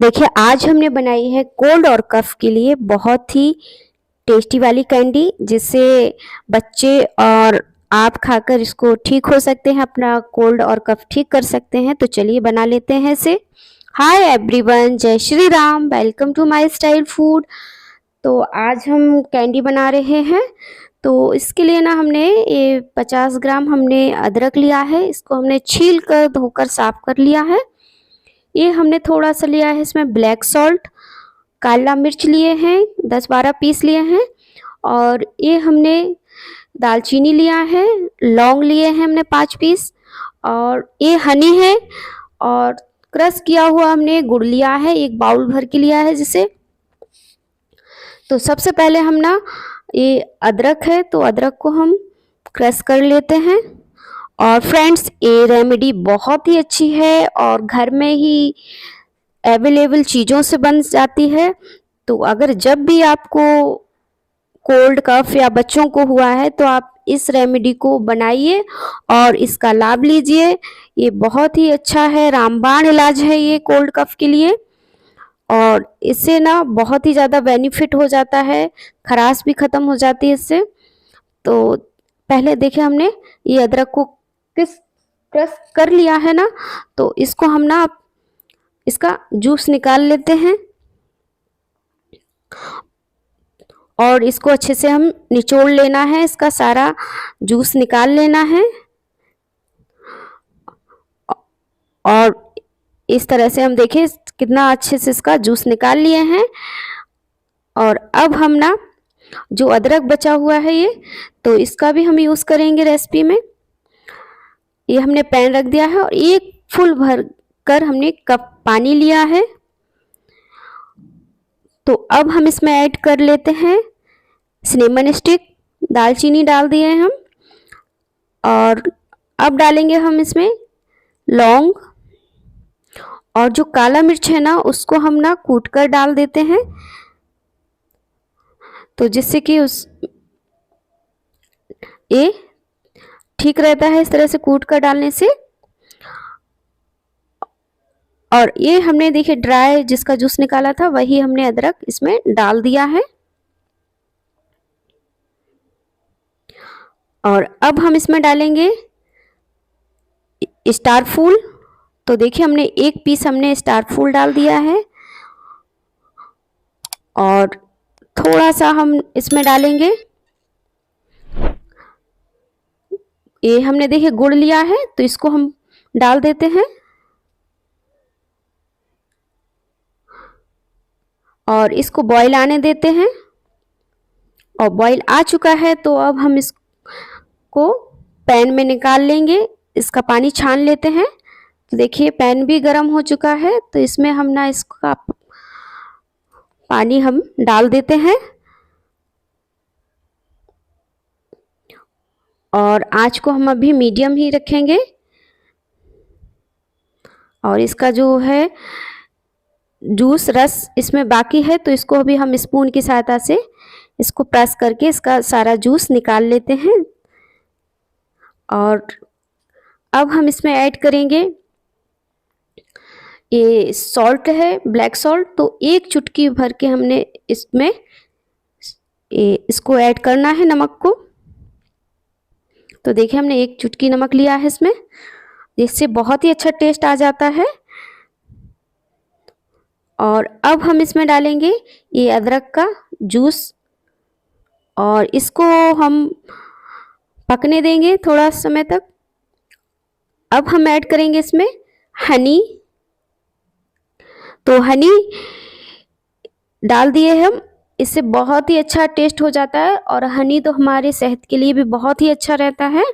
देखिए आज हमने बनाई है कोल्ड और कफ के लिए बहुत ही टेस्टी वाली कैंडी, जिससे बच्चे और आप खाकर इसको ठीक हो सकते हैं, अपना कोल्ड और कफ ठीक कर सकते हैं। तो चलिए बना लेते हैं इसे। हाय एवरीवन, जय Shri Ram, welcome to my style food. तो आज हम कैंडी बना रहे हैं। तो इसके लिए ना हमने ये 50 ग्राम हमने अदरक लिया है। इसको हमने छील कर धोकर साफ कर लिया है। ये हमने थोड़ा सा लिया है इसमें ब्लैक सॉल्ट, काला मिर्च लिए हैं 10-12 पीस लिए हैं, और ये हमने दालचीनी लिया है, लौंग लिए हैं हमने 5 पीस, और ये हनी है, और क्रश किया हुआ हमने गुड़ लिया है, एक बाउल भर के लिया है जिसे। तो सबसे पहले हम ना ये अदरक है तो अदरक को हम क्रश कर लेते हैं। और फ्रेंड्स, ये रेमेडी बहुत ही अच्छी है और घर में ही अवेलेबल चीज़ों से बन जाती है। तो अगर जब भी आपको कोल्ड कफ या बच्चों को हुआ है तो आप इस रेमेडी को बनाइए और इसका लाभ लीजिए। ये बहुत ही अच्छा है, रामबाण इलाज है ये कोल्ड कफ के लिए, और इससे ना बहुत ही ज़्यादा बेनिफिट हो जाता है, खराश भी ख़त्म हो जाती है इससे। तो पहले देखिए हमने ये अदरक को किस क्रश कर लिया है ना, तो इसको हम ना इसका जूस निकाल लेते हैं और इसको अच्छे से हम निचोड़ लेना है, इसका सारा जूस निकाल लेना है। और इस तरह से हम देखिए कितना अच्छे से इसका जूस निकाल लिए हैं। और अब हम ना जो अदरक बचा हुआ है ये, तो इसका भी हम यूज़ करेंगे रेसिपी में। ये हमने पैन रख दिया है और एक फुल भर कर हमने कप पानी लिया है। तो अब हम इसमें ऐड कर लेते हैं सिनेमन स्टिक, दालचीनी डाल दिए हैं हम, और अब डालेंगे हम इसमें लौंग, और जो काला मिर्च है ना उसको हम ना कूट कर डाल देते हैं, तो जिससे कि उस ये ठीक रहता है इस तरह से कूट कर डालने से। और ये हमने देखिए ड्राई जिसका जूस निकाला था वही हमने अदरक इसमें डाल दिया है। और अब हम इसमें डालेंगे स्टार फूल। तो देखिए हमने एक पीस हमने स्टार फूल डाल दिया है, और थोड़ा सा हम इसमें डालेंगे, ये हमने देखिए गुड़ लिया है तो इसको हम डाल देते हैं, और इसको बॉईल आने देते हैं। और बॉईल आ चुका है तो अब हम इसको पैन में निकाल लेंगे, इसका पानी छान लेते हैं। तो देखिए पैन भी गर्म हो चुका है, तो इसमें हम ना इसका पानी हम डाल देते हैं, और आंच को हम अभी मीडियम ही रखेंगे। और इसका जो है जूस रस इसमें बाकी है तो इसको अभी हम स्पून की सहायता से इसको प्रेस करके इसका सारा जूस निकाल लेते हैं। और अब हम इसमें ऐड करेंगे ये सॉल्ट है, ब्लैक सॉल्ट, तो एक चुटकी भर के हमने इसमें इसको ऐड करना है, नमक को। तो देखिए हमने एक चुटकी नमक लिया है इसमें, जिससे बहुत ही अच्छा टेस्ट आ जाता है। और अब हम इसमें डालेंगे ये अदरक का जूस, और इसको हम पकने देंगे थोड़ा समय तक। अब हम ऐड करेंगे इसमें हनी। तो हनी डाल दिए हम, इससे बहुत ही अच्छा टेस्ट हो जाता है, और हनी तो हमारे सेहत के लिए भी बहुत ही अच्छा रहता है।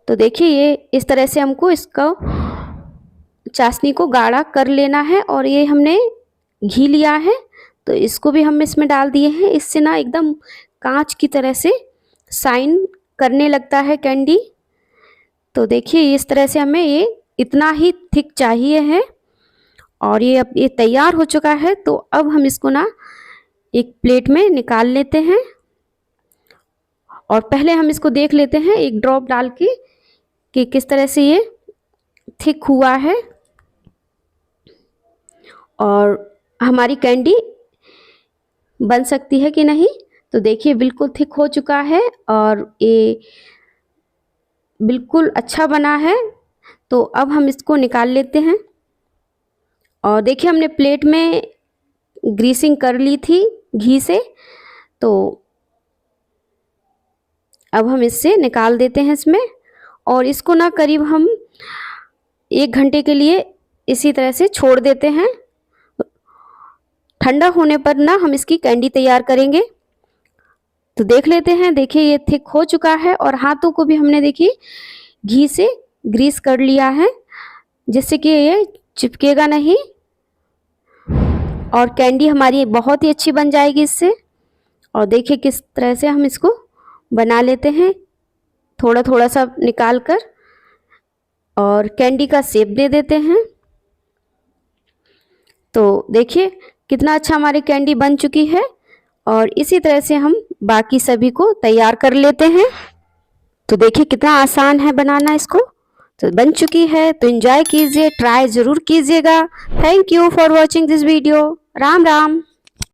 तो देखिए ये इस तरह से हमको इसको चाशनी को गाढ़ा कर लेना है। और ये हमने घी लिया है तो इसको भी हम इसमें डाल दिए हैं, इससे ना एकदम कांच की तरह से शाइन करने लगता है कैंडी। तो देखिए इस तरह से हमें ये इतना ही थिक चाहिए है, और ये अब ये तैयार हो चुका है। तो अब हम इसको ना एक प्लेट में निकाल लेते हैं, और पहले हम इसको देख लेते हैं एक ड्रॉप डाल के कि किस तरह से ये थिक हुआ है। और हमारी कैंडी बन सकती है कि नहीं। तो देखिए बिल्कुल थिक हो चुका है और ये बिल्कुल अच्छा बना है। तो अब हम इसको निकाल लेते हैं। और देखिए हमने प्लेट में ग्रीसिंग कर ली थी घी से, तो अब हम इससे निकाल देते हैं इसमें। और इसको ना करीब हम 1 घंटे के लिए इसी तरह से छोड़ देते हैं। ठंडा होने पर ना हम इसकी कैंडी तैयार करेंगे। तो देख लेते हैं, देखिए ये थिक हो चुका है और हाथों को भी हमने देखिए घी से ग्रीस कर लिया है, जिससे कि ये चिपकेगा नहीं और कैंडी हमारी बहुत ही अच्छी बन जाएगी इससे। और देखिए किस तरह से हम इसको बना लेते हैं, थोड़ा थोड़ा सा निकाल कर और कैंडी का शेप दे देते हैं। तो देखिए कितना अच्छा हमारी कैंडी बन चुकी है और इसी तरह से हम बाकी सभी को तैयार कर लेते हैं। तो देखिए कितना आसान है बनाना इसको। तो बन चुकी है, तो एंजॉय कीजिए, ट्राई ज़रूर कीजिएगा। Thank you for watching this video. Ram Ram.